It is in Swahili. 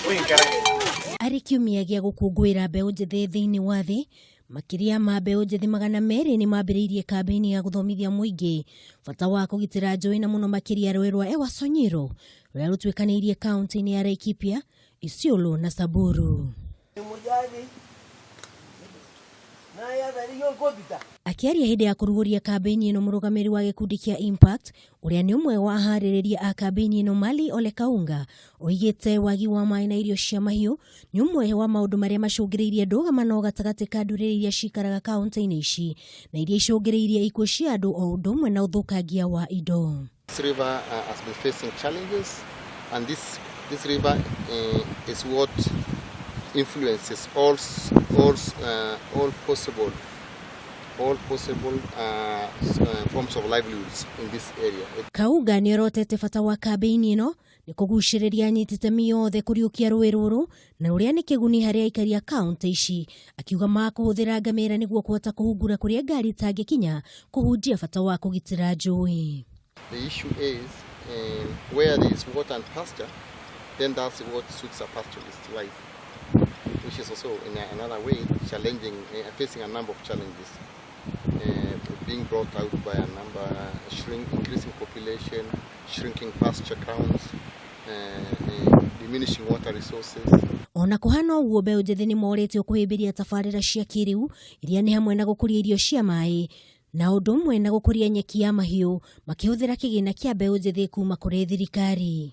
Arĩ kiumia gĩa gũkũngũĩra mbeũ njĩthĩ thĩinĩ wa thĩ, makĩria ma mbeũ njĩthĩ 200 nĩ mambĩrĩirie kambĩini ya gũthomithia mũingĩ bata wa kũgitĩra njũĩ na mũno makĩria rũĩ rwa Ewaso Nyiro rũrĩa rũtuĩkanĩirie kaunti-inĩ ya Laikipia, Isiolo na Samburu. Akĩaria hĩndĩ ya kũrugũria kambĩini ĩno, mũrũgamĩrĩri wa gĩkundi kĩa Impact ũrĩa nĩ ũmwe wa aharĩrĩria a kambĩini ĩno, Mali Ole Kaunga, oigĩte wagi wa maĩ na irio cia mahiũ nĩ ũmwe wa maũndũ marĩa macũngĩrĩirie ndũgamano gatagatĩ ka ndũrĩrĩ iria cikaraga kaunti-inĩ ici na iria icũngĩrĩirie ikuũ cia andũ o ũndũ ũmwe na ũthũkangia wa indo. This river has been facing challenges, and this river is what influences all possible forms of livelihoods in this area. Kaunga nĩ orotete bata wa kambĩini ĩno nĩ kũgucĩrĩria anyiti itemi yothe kũriũkia rũĩ rũrũ na rũrĩa nĩ kĩguni harĩ aikari a kaunti ici, akiuga makũhũthĩra ngamĩra nĩguo kũhota kũhungura kũrĩa ngari itangĩkinya kũhunjia bata wa kũgitĩra njũĩ. The issue is where there is water and pasture, then that's what suits a pastoralist life, which is also in another way challenging, facing a number of challenges, being brought out by a number, increasing population, shrinking pasture grounds, diminishing water resources. Ona kũhana ũguo, mbeũ njĩthĩ nĩ morĩtio kũhĩmbĩria tabarĩra cia kĩrĩu iria nĩ hamwe na gũkũria irio cia maĩ na ũndũ ũmwe na gũkũria nyeki ya mahiũ makĩhũthĩra kĩgĩna kĩa mbeũ njĩthĩ kuma kũrĩ thirikari.